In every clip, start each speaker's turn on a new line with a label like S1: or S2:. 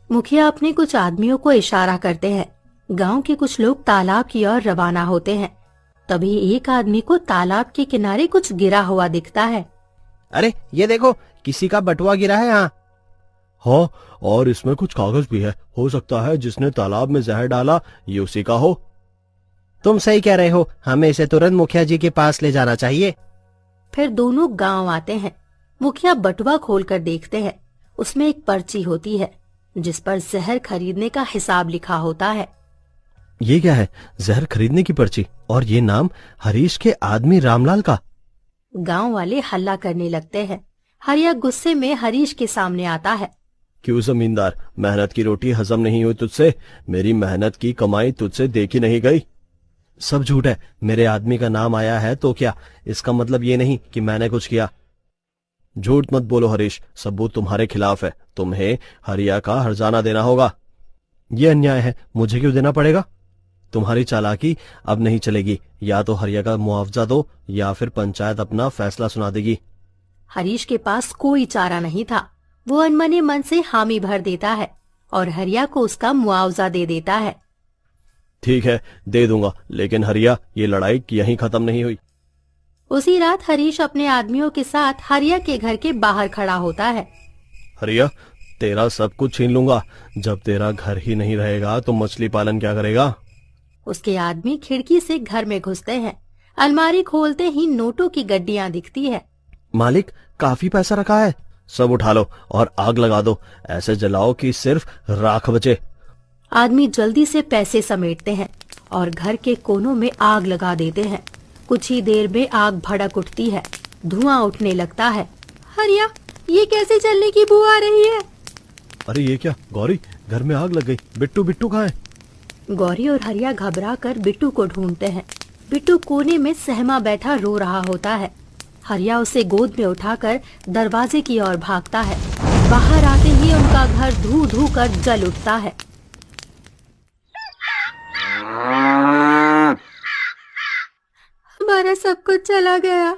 S1: मुखिया अपने कुछ आदमियों को इशारा करते हैं। गांव के कुछ लोग तालाब की ओर रवाना होते हैं। तभी एक आदमी को तालाब के किनारे कुछ गिरा हुआ दिखता है।
S2: अरे ये देखो, किसी का बटुआ गिरा है यहाँ। हाँ, और इसमें कुछ कागज भी है। हो सकता है जिसने तालाब में जहर डाला ये उसी का हो। तुम सही कह रहे हो, हमें इसे तुरंत मुखिया जी के पास ले जाना चाहिए।
S1: फिर दोनों गांव आते हैं। मुखिया बटुआ खोलकर देखते हैं। उसमें एक पर्ची होती है जिस पर जहर खरीदने का हिसाब लिखा होता है।
S2: ये क्या है? जहर खरीदने की पर्ची, और ये नाम हरीश के आदमी रामलाल का।
S1: गांव वाले हल्ला करने लगते हैं। हरिया गुस्से में हरीश के सामने आता है।
S2: क्यों जमींदार, मेहनत की रोटी हजम नहीं हुई तुझसे? मेरी मेहनत की कमाई तुझसे देखी नहीं गई? सब झूठ है। मेरे आदमी का नाम आया है तो क्या, इसका मतलब ये नहीं कि मैंने कुछ किया। झूठ मत बोलो हरीश, सबूत तुम्हारे खिलाफ है। तुम्हें हरिया का हर्जाना देना होगा। ये अन्याय है, मुझे क्यों देना पड़ेगा? तुम्हारी चालाकी अब नहीं चलेगी। या तो हरिया का मुआवजा दो या फिर पंचायत अपना फैसला सुना देगी।
S1: हरीश के पास कोई चारा नहीं था। वो अनमने मन से हामी भर देता है और हरिया को उसका मुआवजा दे देता है।
S2: ठीक है, दे दूंगा, लेकिन हरिया, ये लड़ाई यहीं खत्म नहीं हुई।
S1: उसी रात हरीश अपने आदमियों के साथ हरिया के घर के बाहर खड़ा होता है।
S2: हरिया, तेरा सब कुछ छीन लूंगा। जब तेरा घर ही नहीं रहेगा तो मछली पालन क्या करेगा?
S1: उसके आदमी खिड़की से घर में घुसते हैं। अलमारी खोलते ही नोटों की गड्डियां दिखती है।
S2: मालिक, काफी पैसा रखा है, सब उठा लो और आग लगा दो। ऐसे जलाओ कि सिर्फ राख बचे।
S1: आदमी जल्दी से पैसे समेटते हैं और घर के कोनों में आग लगा देते हैं। कुछ ही देर में आग भड़क उठती है। धुआं उठने लगता है। हरिया, ये कैसे जलने की बू आ रही है?
S2: अरे ये क्या गौरी, घर में आग लग गई। बिट्टू, बिट्टू कहाँ है?
S1: गौरी और हरिया घबराकर बिट्टू को ढूंढते हैं। बिट्टू कोने में सहमा बैठा रो रहा होता है। हरिया उसे गोद में उठाकर दरवाजे की ओर भागता है। बाहर आते ही उनका घर धू धू कर जल उठता है। हमारा सब कुछ चला गया।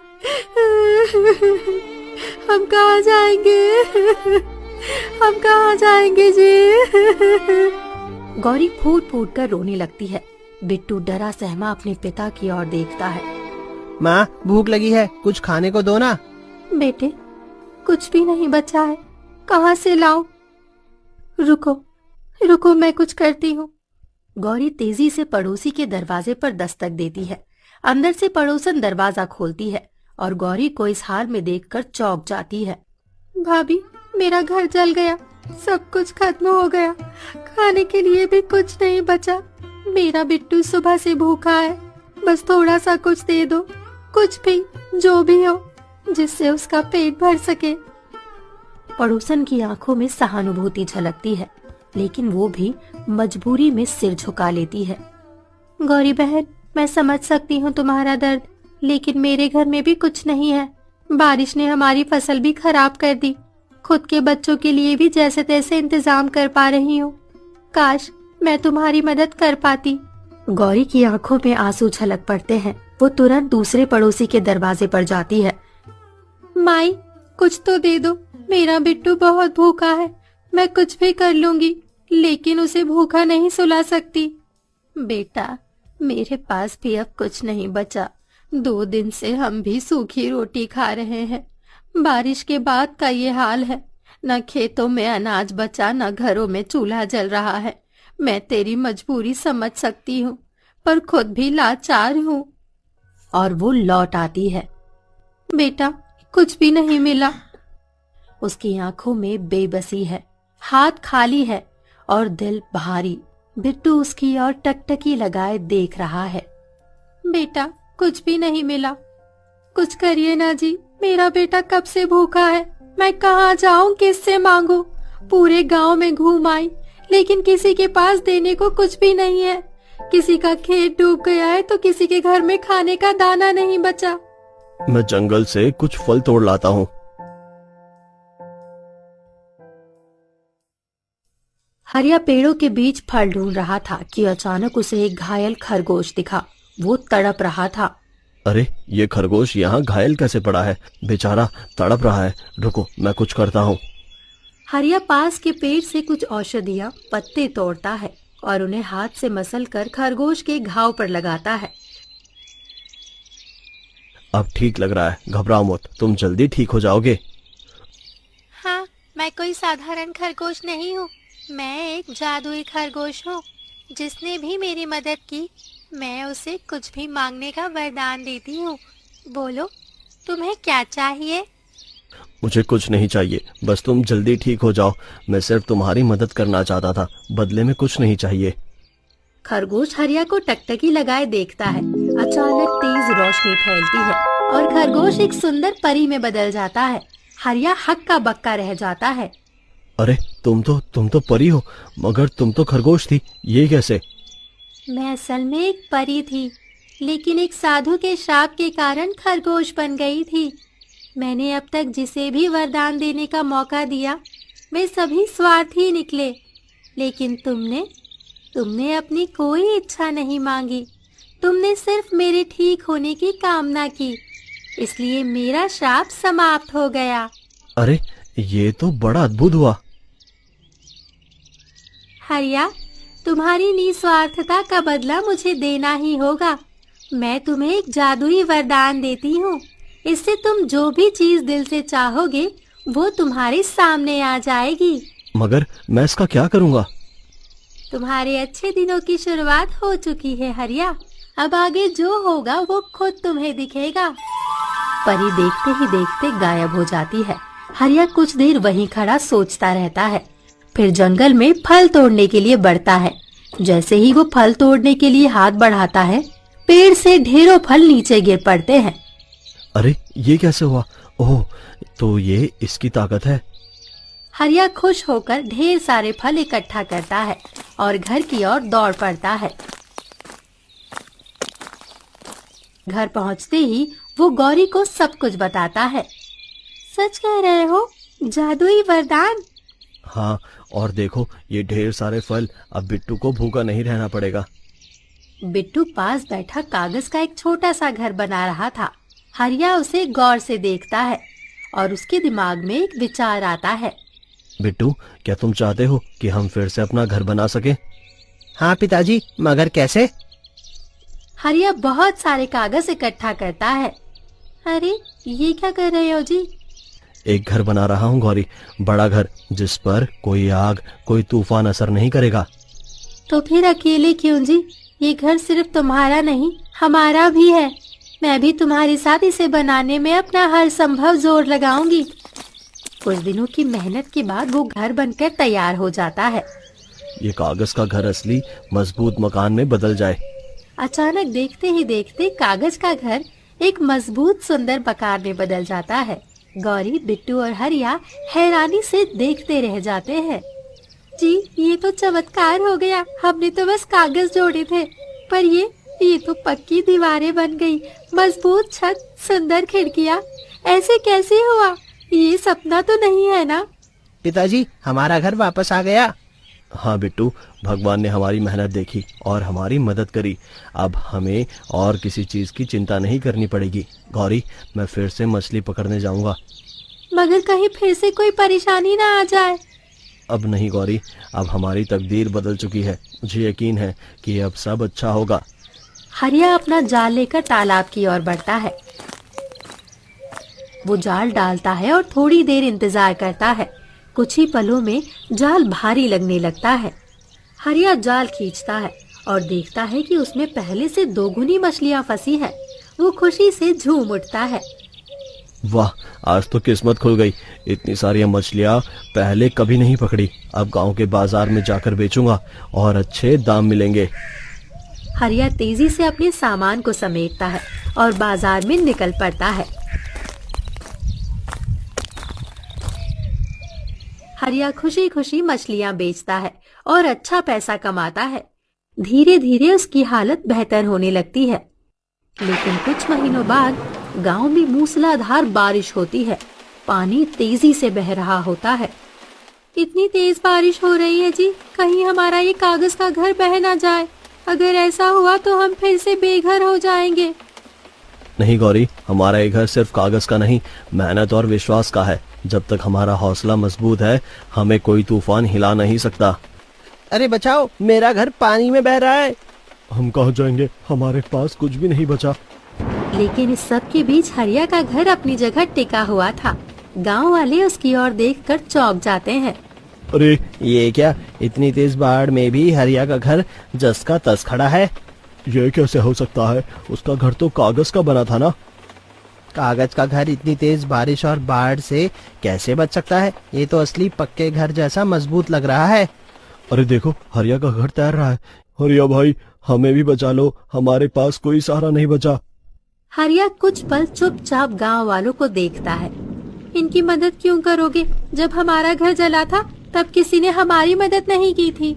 S1: हम कहाँ जाएंगे? हम कहाँ जाएंगे जी? गौरी फूट फूट कर रोने लगती है। बिट्टू डरा सहमा अपने पिता की ओर देखता है।
S2: माँ, भूख लगी है, कुछ खाने को दो ना।
S1: बेटे, कुछ भी नहीं बचा है, कहाँ से लाऊं? रुको रुको, मैं कुछ करती हूँ। गौरी तेजी से पड़ोसी के दरवाजे पर दस्तक देती है। अंदर से पड़ोसन दरवाजा खोलती है और गौरी को इस हाल में देखकर चौंक जाती है। भाभी, मेरा घर जल गया, सब कुछ खत्म हो गया, खाने के लिए भी कुछ नहीं बचा। मेरा बिट्टू सुबह से भूखा है, बस थोड़ा सा कुछ दे दो, कुछ भी, जो भी हो, जिससे उसका पेट भर सके। पड़ोसन की आंखों में सहानुभूति झलकती है, लेकिन वो भी मजबूरी में सिर झुका लेती है। गौरी बहन, मैं समझ सकती हूँ तुम्हारा दर्द, लेकिन मेरे घर में भी कुछ नहीं है। बारिश ने हमारी फसल भी खराब कर दी। खुद के बच्चों के लिए भी जैसे तैसे इंतजाम कर पा रही हूँ। काश मैं तुम्हारी मदद कर पाती। गौरी की आंखों में आंसू छलक पड़ते हैं। वो तुरंत दूसरे पड़ोसी के दरवाजे पर जाती है। माई, कुछ तो दे दो, मेरा बिट्टू बहुत भूखा है। मैं कुछ भी कर लूंगी, लेकिन उसे भूखा नहीं सुला सकती। बेटा, मेरे पास भी अब कुछ नहीं बचा। 2 दिन से हम भी सूखी रोटी खा रहे हैं। बारिश के बाद का ये हाल है, न खेतों में अनाज बचा, न घरों में चूल्हा जल रहा है। मैं तेरी मजबूरी समझ सकती हूँ, पर खुद भी लाचार हूँ। और वो लौट आती है। बेटा, कुछ भी नहीं मिला। उसकी आंखों में बेबसी है, हाथ खाली है और दिल भारी। बिट्टू उसकी ओर टकटकी लगाए देख रहा है। बेटा, कुछ भी नहीं मिला, कुछ करिए ना जी, मेरा बेटा कब से भूखा है। मैं कहाँ जाऊं, किससे मांगू? पूरे गांव में घूम आई, लेकिन किसी के पास देने को कुछ भी नहीं है। किसी का खेत डूब गया है तो किसी के घर में खाने का दाना नहीं बचा।
S2: मैं जंगल से कुछ फल तोड़ लाता हूँ।
S1: हरिया पेड़ों के बीच फल ढूंढ रहा था कि अचानक उसे एक घायल खरगोश दिखा। वो तड़प रहा था।
S2: अरे, ये खरगोश यहाँ घायल कैसे पड़ा है? बेचारा तड़प रहा है। रुको, मैं कुछ करता हूँ।
S1: हरिया पास के पेड़ से कुछ औषधियां पत्ते तोड़ता है और उन्हें हाथ से मसल कर खरगोश के घाव पर लगाता है।
S2: अब ठीक लग रहा है, घबराओ मत, तुम जल्दी ठीक हो जाओगे।
S1: हाँ, मैं कोई साधारण खरगोश नहीं हूँ, मैं एक जादुई खरगोश हूँ। जिसने भी मेरी मदद की, मैं उसे कुछ भी मांगने का वरदान देती हूँ। बोलो, तुम्हें क्या चाहिए?
S2: मुझे कुछ नहीं चाहिए, बस तुम जल्दी ठीक हो जाओ। मैं सिर्फ तुम्हारी मदद करना चाहता था, बदले में कुछ नहीं चाहिए।
S1: खरगोश हरिया को टकटकी लगाए देखता है। अचानक तेज रोशनी फैलती है और खरगोश एक सुंदर परी में बदल जाता है। हरिया हक्का बक्का रह जाता है।
S2: अरे तुम तो परी हो, मगर तुम तो खरगोश थी, ये कैसे?
S1: मैं असल में एक परी थी, लेकिन एक साधु के श्राप के कारण खरगोश बन गई थी। मैंने अब तक जिसे भी वरदान देने का मौका दिया, वे सभी स्वार्थी निकले, लेकिन तुमने अपनी कोई इच्छा नहीं मांगी। तुमने सिर्फ मेरे ठीक होने की कामना की, इसलिए मेरा श्राप समाप्त हो गया।
S2: अरे ये तो बड़ा अद्भुत हुआ।
S1: हरिया, तुम्हारी निस्वार्थता का बदला मुझे देना ही होगा। मैं तुम्हें एक जादुई वरदान देती हूँ। इससे तुम जो भी चीज दिल से चाहोगे, वो तुम्हारे सामने आ जाएगी।
S2: मगर मैं इसका क्या करूँगा?
S1: तुम्हारे अच्छे दिनों की शुरुआत हो चुकी है हरिया। अब आगे जो होगा वो खुद तुम्हें दिखेगा। परी देखते ही देखते गायब हो जाती है। हरिया कुछ देर वहीं खड़ा सोचता रहता है, फिर जंगल में फल तोड़ने के लिए बढ़ता है। जैसे ही वो फल तोड़ने के लिए हाथ बढ़ाता है, पेड़ से ढेरों फल नीचे गिर पड़ते हैं।
S2: अरे ये कैसे हुआ? ओह, तो ये इसकी ताकत है।
S1: हरिया खुश होकर ढेर सारे फल इकट्ठा करता है और घर की ओर दौड़ पड़ता है। घर पहुंचते ही वो गौरी को सब कुछ बताता है। सच कह रहे हो? जादुई वरदान?
S2: हाँ, और देखो ये ढेर सारे फल, अब बिट्टू को भूखा नहीं रहना पड़ेगा।
S1: बिट्टू पास बैठा कागज का एक छोटा सा घर बना रहा था। हरिया उसे गौर से देखता है और उसके दिमाग में एक विचार आता है।
S2: बिट्टू, क्या तुम चाहते हो कि हम फिर से अपना घर बना सके?
S3: हाँ पिताजी, मगर कैसे?
S1: हरिया बहुत सारे कागज इकट्ठा करता है। अरे ये क्या कर रहे हो जी?
S2: एक घर बना रहा हूँ गौरी, बड़ा घर, जिस पर कोई आग, कोई तूफान असर नहीं करेगा।
S1: तो फिर अकेले क्यों जी? ये घर सिर्फ तुम्हारा नहीं, हमारा भी है। मैं भी तुम्हारे साथ इसे बनाने में अपना हर संभव जोर लगाऊंगी। कुछ दिनों की मेहनत के बाद वो घर बनकर तैयार हो जाता है।
S2: ये कागज का घर असली मजबूत मकान में बदल जाए।
S1: अचानक देखते ही देखते कागज का घर एक मजबूत सुंदर मकान में बदल जाता है। गौरी, बिट्टू और हरिया हैरानी से देखते रह जाते हैं। जी, ये तो चमत्कार हो गया। हमने तो बस कागज जोड़े थे, पर ये तो पक्की दीवारें बन गई, मजबूत छत, सुंदर खिड़कियाँ। ऐसे कैसे हुआ? ये सपना तो नहीं है ना?
S3: पिताजी, हमारा घर वापस आ गया।
S2: हाँ बिट्टू, भगवान ने हमारी मेहनत देखी और हमारी मदद करी। अब हमें और किसी चीज की चिंता नहीं करनी पड़ेगी। गौरी, मैं फिर से मछली पकड़ने जाऊंगा।
S1: मगर कहीं फिर से कोई परेशानी ना आ जाए।
S2: अब नहीं गौरी, अब हमारी तकदीर बदल चुकी है। मुझे यकीन है कि अब सब अच्छा होगा।
S1: हरिया अपना जाल लेकर तालाब की ओर बढ़ता है। वो जाल डालता है और थोड़ी देर इंतजार करता है। कुछ ही पलों में जाल भारी लगने लगता है। हरिया जाल खींचता है और देखता है कि उसमें पहले से दोगुनी मछलियां फंसी हैं। वो खुशी से झूम उठता है।
S2: वाह, आज तो किस्मत खुल गई। इतनी सारी मछलियाँ पहले कभी नहीं पकड़ी। अब गांव के बाजार में जाकर बेचूंगा और अच्छे दाम मिलेंगे।
S1: हरिया तेजी से अपने सामान को समेटता है और बाजार में निकल पड़ता है। हरिया खुशी खुशी मछलियां बेचता है और अच्छा पैसा कमाता है। धीरे धीरे उसकी हालत बेहतर होने लगती है। लेकिन कुछ महीनों बाद गांव में मूसलाधार बारिश होती है। पानी तेजी से बह रहा होता है। इतनी तेज बारिश हो रही है जी, कहीं हमारा ये कागज का घर बह ना जाए। अगर ऐसा हुआ तो हम फिर से बेघर हो जाएंगे।
S2: नहीं गौरी, हमारा ये घर सिर्फ कागज का नहीं, मेहनत और विश्वास का है। जब तक हमारा हौसला मजबूत है हमें कोई तूफान हिला नहीं सकता।
S3: अरे बचाओ, मेरा घर पानी में बह रहा है।
S2: हम कहाँ जाएंगे, हमारे पास कुछ भी नहीं बचा।
S1: लेकिन इस सब के बीच हरिया का घर अपनी जगह टिका हुआ था। गांव वाले उसकी ओर देखकर चौंक जाते हैं।
S2: अरे
S3: ये क्या, इतनी तेज बाढ़ में भी हरिया का घर जस का तस खड़ा है।
S2: ये कैसे हो सकता है, उसका घर तो कागज का बना था ना।
S3: कागज का घर इतनी तेज बारिश और बाढ़ से कैसे बच सकता है? ये तो असली पक्के घर जैसा मजबूत लग रहा है।
S2: अरे देखो, हरिया का घर तैर रहा है। हरिया भाई, हमें भी बचा लो, हमारे पास कोई सहारा नहीं बचा।
S1: हरिया कुछ पल चुपचाप गांव वालों को देखता है। इनकी मदद क्यों करोगे? जब हमारा घर जला था तब किसी ने हमारी मदद नहीं की थी।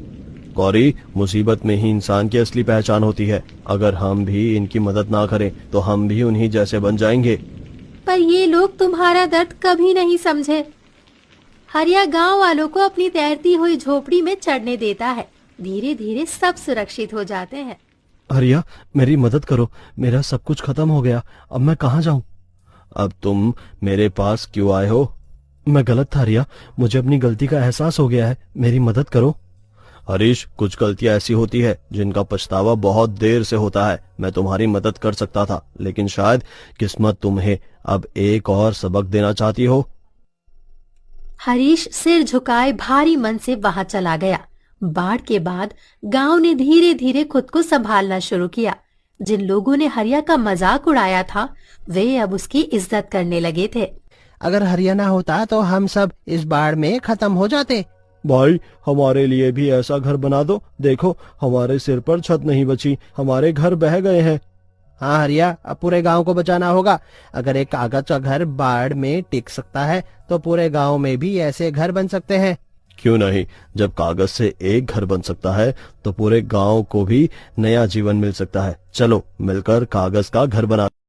S2: गौरी, मुसीबत में ही इंसान की असली पहचान होती है। अगर हम भी इनकी मदद ना करें तो हम भी उन्हीं जैसे बन जाएंगे।
S1: पर ये लोग तुम्हारा दर्द कभी नहीं समझे। हरिया गांव वालों को अपनी तैरती हुई झोपड़ी में चढ़ने देता है। धीरे धीरे सब सुरक्षित हो जाते हैं।
S2: हरिया, मेरी मदद करो, मेरा सब कुछ खत्म हो गया, अब मैं कहाँ जाऊँ? अब तुम मेरे पास क्यों आए हो? मैं गलत था हरिया, मुझे अपनी गलती का एहसास हो गया है, मेरी मदद करो। हरीश, कुछ गलतियां ऐसी होती है जिनका पछतावा बहुत देर से होता है। मैं तुम्हारी मदद कर सकता था, लेकिन शायद किस्मत तुम्हें अब एक और सबक देना चाहती हो।
S1: हरीश सिर झुकाए भारी मन से वहां चला गया। बाढ़ के बाद गांव ने धीरे धीरे खुद को संभालना शुरू किया। जिन लोगों ने हरिया का मजाक उड़ाया था वे अब उसकी इज्जत करने लगे थे।
S3: अगर हरिया ना होता तो हम सब इस बाढ़ में खत्म हो जाते।
S2: भाई, हमारे लिए भी ऐसा घर बना दो। देखो, हमारे सिर पर छत नहीं बची, हमारे घर बह गए हैं।
S3: हाँ हरिया, अब पूरे गांव को बचाना होगा। अगर एक कागज का घर बाढ़ में टिक सकता है तो पूरे गांव में भी ऐसे घर बन सकते हैं।
S2: क्यों नहीं, जब कागज से एक घर बन सकता है तो पूरे गांव को भी नया जीवन मिल सकता है। चलो मिलकर कागज का घर बना